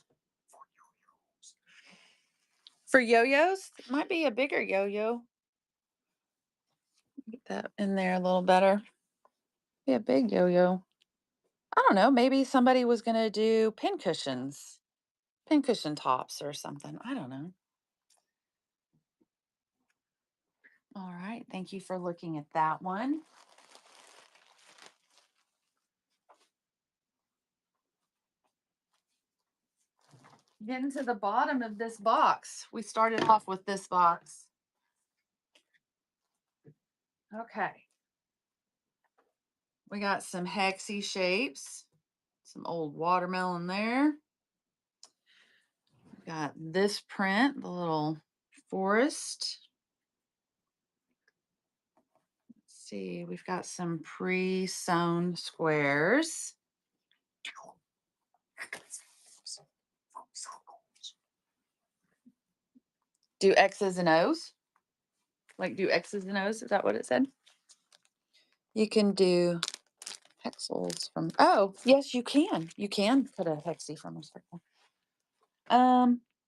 Speaker 1: For yo-yos, it might be a bigger yo-yo. Get that in there a little better. Be a big yo-yo. I don't know, maybe somebody was gonna do pincushions, pincushion tops or something. I don't know. All right, thank you for looking at that one. Getting to the bottom of this box. We started off with this box. Okay. We got some hexy shapes, some old watermelon there. Got this print, the little forest. Let's see, we've got some pre-sewn squares. Do X's and O's? Like do X's and O's? Is that what it said? You can do hexels from, oh, yes, you can. You can put a hexie from a circle.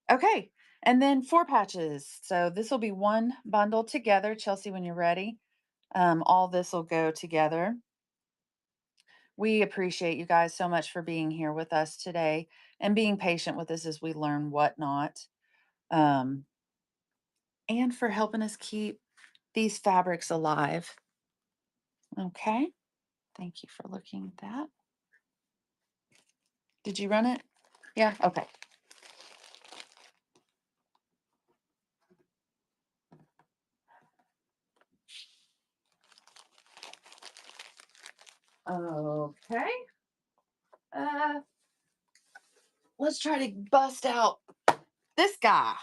Speaker 1: Okay. And then 4 patches. So this will be one bundle together. Chelsea, when you're ready, all this will go together. We appreciate you guys so much for being here with us today and being patient with us as we learn whatnot. Um, and for helping us keep these fabrics alive. Okay. Thank you for looking at that. Did you run it? Yeah. Okay. Okay. Uh, let's try to bust out this guy.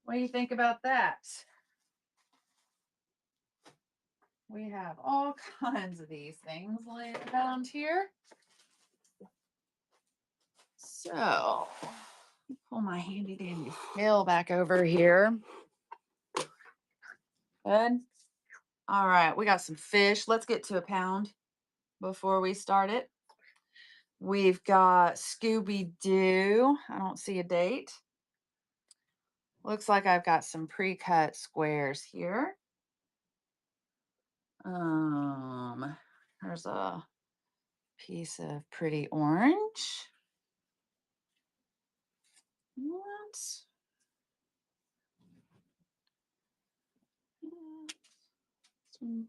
Speaker 1: What do you think about that? We have all kinds of these things laying around here. So, pull my handy dandy scale back over here. Good. All right, we got some fish. Let's get to a pound before we start it. We've got Scooby Doo. I don't see a date. Looks like I've got some pre-cut squares here. There's a piece of pretty orange. What? Some,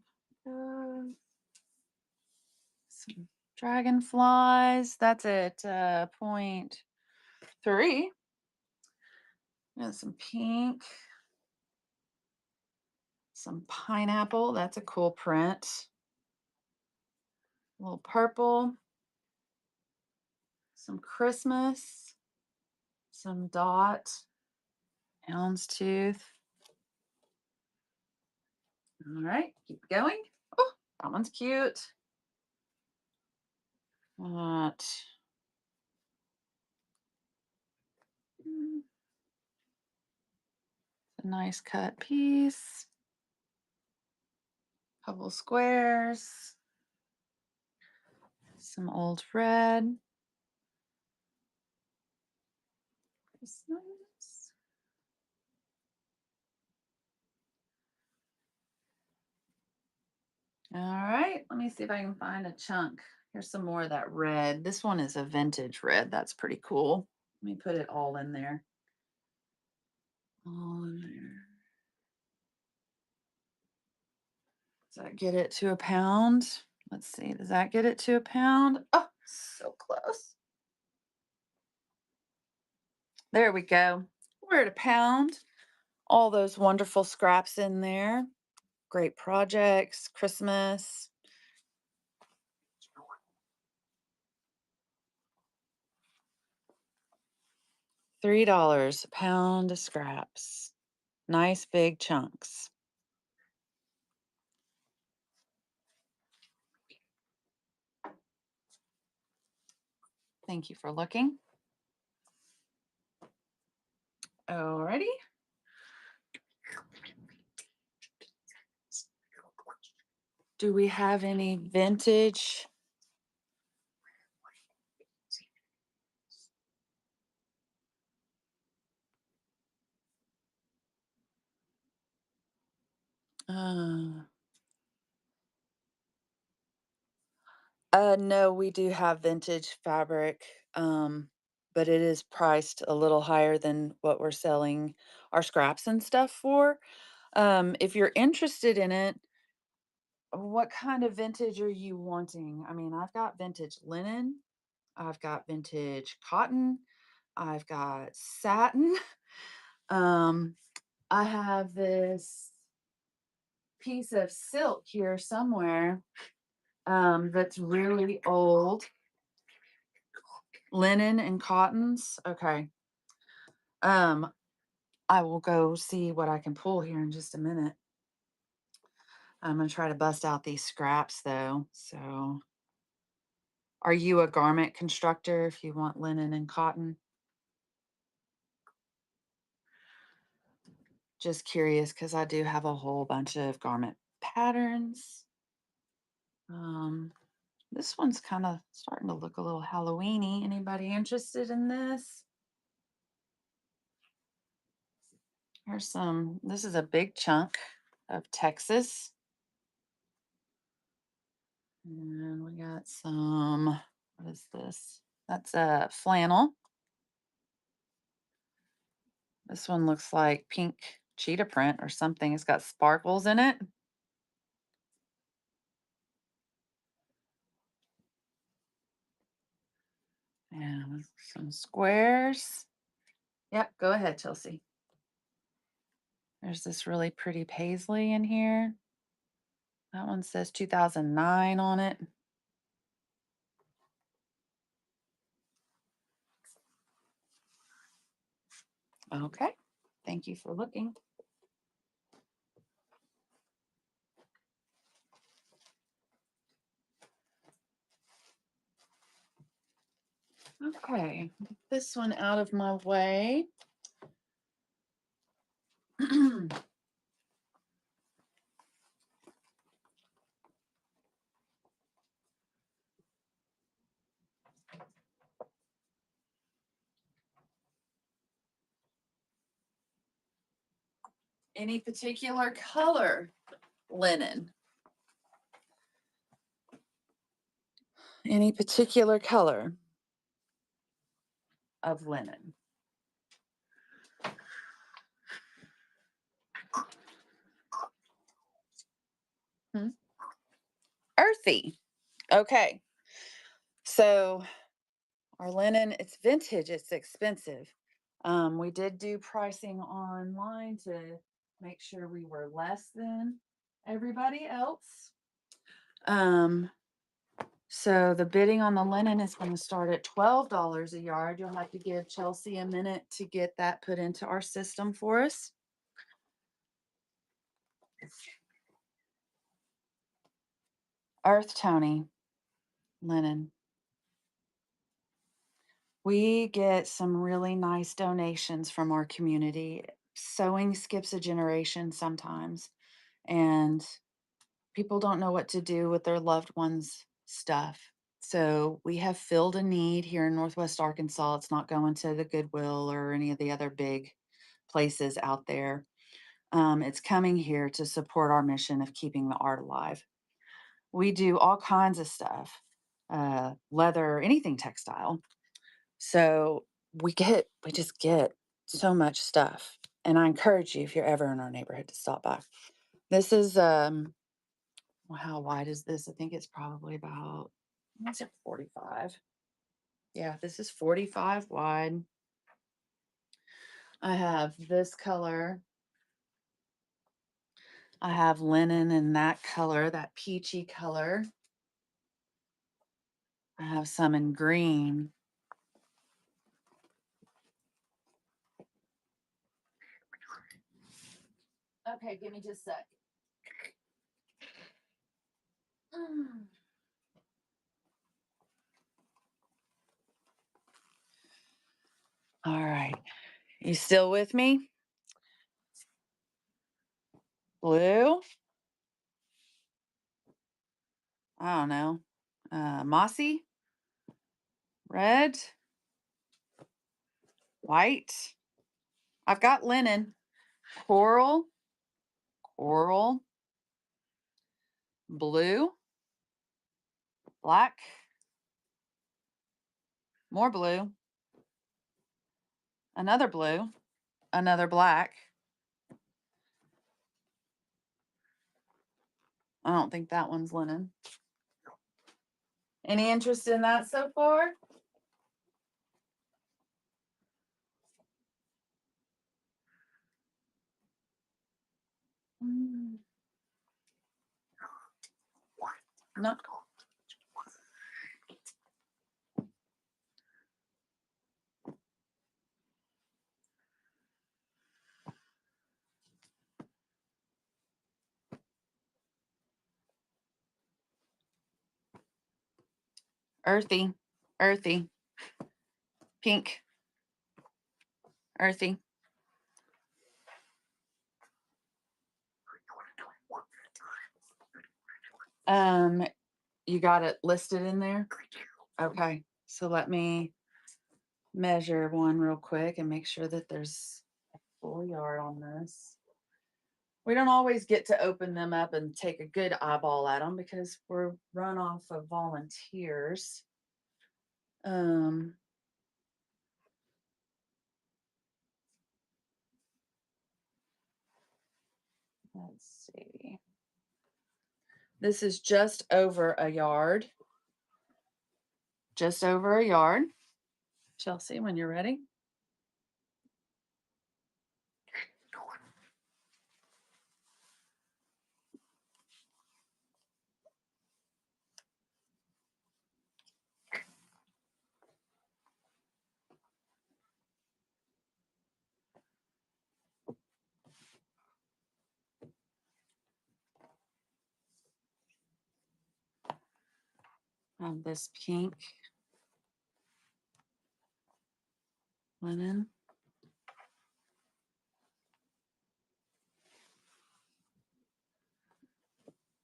Speaker 1: some dragonflies. That's at 0.3. Got some pink. Some pineapple. That's a cool print. A little purple. Some Christmas. Some dot. Houndstooth. All right, keep going. Oh, that one's cute. What? A nice cut piece. Couple squares. Some old red. Christmas. All right, let me see if I can find a chunk. Here's some more of that red. This one is a vintage red. That's pretty cool. Let me put it all in there. All in there. Does that get it to a pound? Let's see. Does that get it to a pound? Oh, so close. There we go. We're at a pound. All those wonderful scraps in there. Great projects, Christmas. $3 a pound of scraps. Nice big chunks. Thank you for looking. Alrighty. Do we have any vintage? Uh, no, we do have vintage fabric, but it is priced a little higher than what we're selling our scraps and stuff for. If you're interested in it, what kind of vintage are you wanting? I mean, I've got vintage linen, I've got vintage cotton, I've got satin. Um, I have this piece of silk here somewhere, that's really old. Linen and cottons. Okay. Um, I will go see what I can pull here in just a minute. I'm gonna try to bust out these scraps though. So, are you a garment constructor if you want linen and cotton? Just curious because I do have a whole bunch of garment patterns. Um, this one's kind of starting to look a little Halloweeny. Anybody interested in this? Here's some, this is a big chunk of Texas. And we got some, what is this? That's a flannel. This one looks like pink cheetah print or something. It's got sparkles in it. And some squares. Yep, go ahead, Chelsea. There's this really pretty paisley in here. That one says 2009 on it. Okay, thank you for looking. Okay, this one out of my way. Any particular color linen? Any particular color of linen? Hmm? Earthy. Okay. So our linen, it's vintage, it's expensive. We did do pricing online to make sure we were less than everybody else. So the bidding on the linen is going to start at $12 a yard. You'll have to give Chelsea a minute to get that put into our system for us. Earth Tony linen. We get some really nice donations from our community. Sewing skips a generation sometimes, and people don't know what to do with their loved ones' stuff. So we have filled a need here in Northwest Arkansas. It's not going to the Goodwill or any of the other big places out there. It's coming here to support our mission of keeping the art alive. We do all kinds of stuff, leather, anything textile. So we just get so much stuff. And I encourage you, if you're ever in our neighborhood, to stop by. This is well, how wide is this? I think it's probably about, what's it, 45. Yeah, this is 45 wide. I have this color. I have linen in that color, that peachy color. I have some in green. Okay, give me just a sec. All right. You still with me? Blue? I don't know. Mossy? Red? White? I've got linen. Coral? Coral? Blue? Black? More blue? Another blue? Another black? I don't think that one's linen. Any interest in that so far? Mm, no. Earthy. Earthy. Pink. Earthy. You got it listed in there? Okay. So let me measure one real quick and make sure that there's a full yard on this. We don't always get to open them up and take a good eyeball at them because we're run off of volunteers. Let's see. This is just over a yard. Just over a yard. Chelsea, when you're ready. This pink linen.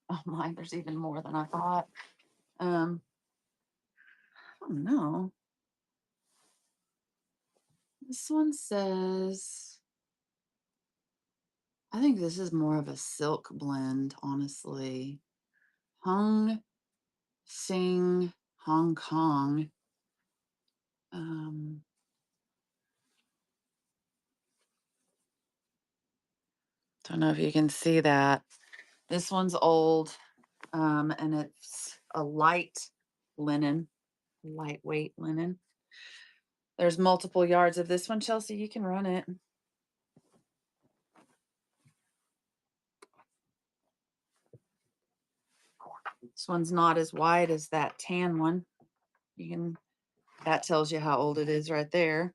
Speaker 1: Oh my, there's even more than I thought. I don't know. This one says, I think this is more of a silk blend, honestly. Hung Sing Hong Kong. Don't know if you can see that. This one's old, and it's a light linen, lightweight linen. There's multiple yards of this one, Chelsea. You can run it. This one's not as wide as that tan one. You can, that tells you how old it is right there.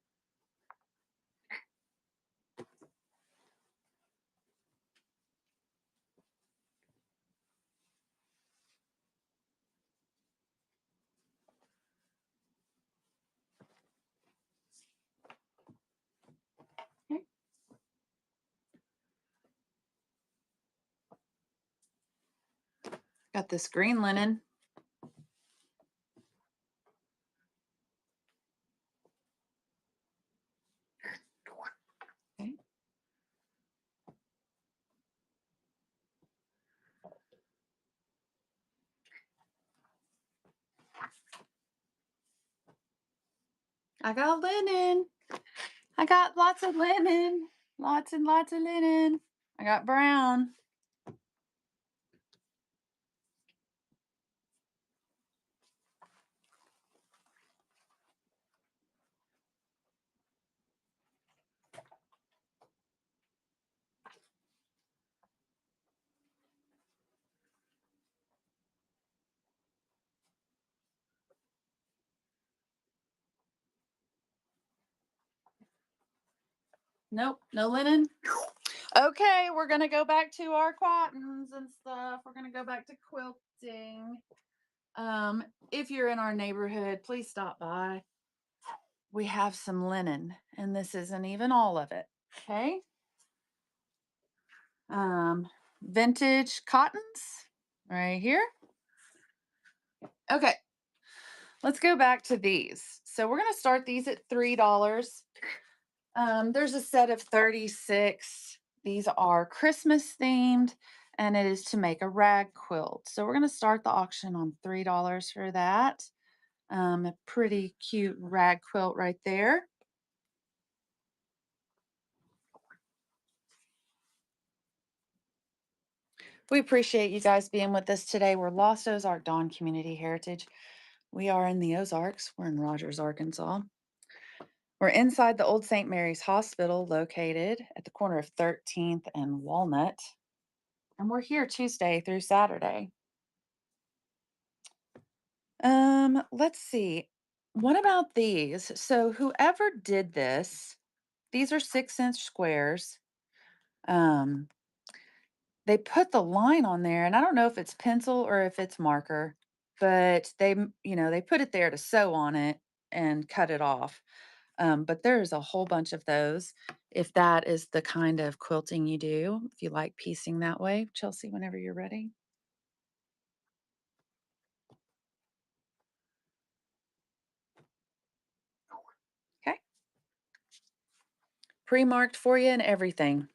Speaker 1: Okay. Got this green linen. Okay. I got linen. I got lots of linen. Lots and lots of linen. I got brown. Nope, no linen. Okay, we're gonna go back to our cottons and stuff. We're gonna go back to quilting. Um, if you're in our neighborhood, please stop by. We have some linen, and this isn't even all of it. Okay. Vintage cottons right here. Okay, let's go back to these. So we're gonna start these at $3. There's a set of 36. These are Christmas themed, and it is to make a rag quilt. So we're going to start the auction on $3 for that. A pretty cute rag quilt right there. We appreciate you guys being with us today. We're Lost Ozark Dawn Community Heritage. We are in the Ozarks. We're in Rogers, Arkansas. We're inside the old St. Mary's Hospital, located at the corner of 13th and Walnut. And we're here Tuesday through Saturday. Let's see. What about these? So whoever did this, these are 6-inch squares. Um, they put the line on there, and I don't know if it's pencil or if it's marker, but they put it there to sew on it and cut it off. But there's a whole bunch of those. If that is the kind of quilting you do, if you like piecing that way, Chelsea, whenever you're ready. Okay. Pre-marked for you and everything.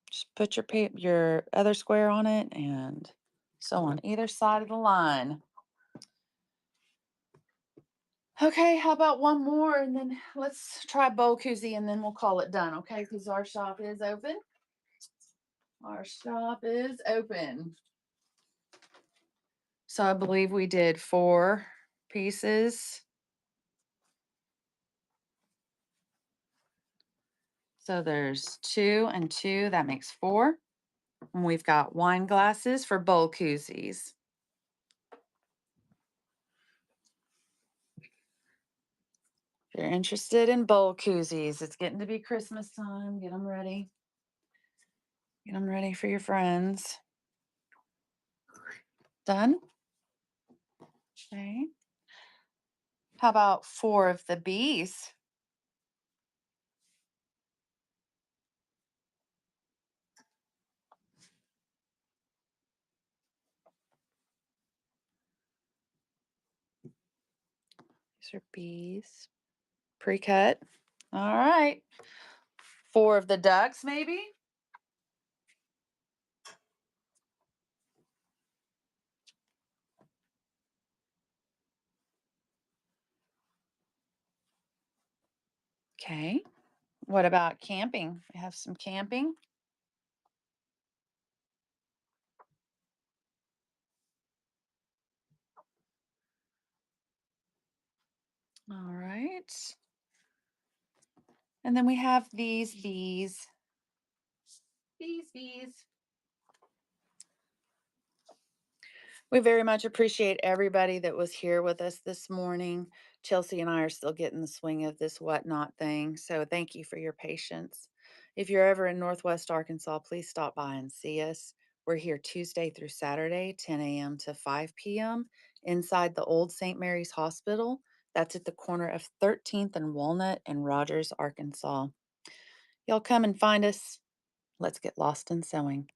Speaker 1: Just put your other square on it and sew on either side of the line. Okay, how about one more and then let's try bowl koozie and then we'll call it done, okay? Because our shop is open. Our shop is open. So I believe we did 4 pieces. So there's 2 and 2, that makes 4. And we've got wine glasses for bowl koozies. If you're interested in bowl koozies, it's getting to be Christmas time. Get them ready. Get them ready for your friends. Done? Okay. How about 4 of the bees? These are bees. Pre-cut. All right. 4 of the ducks, maybe? Okay. What about camping? We have some camping. All right. And then we have these bees. Bees. We very much appreciate everybody that was here with us this morning. Chelsea and I are still getting the swing of this whatnot thing, so thank you for your patience. If you're ever in Northwest Arkansas, please stop by and see us. We're here Tuesday through Saturday, 10 a.m. to 5 p.m. inside the old St. Mary's Hospital. That's at the corner of 13th and Walnut in Rogers, Arkansas. Y'all come and find us. Let's get lost in sewing.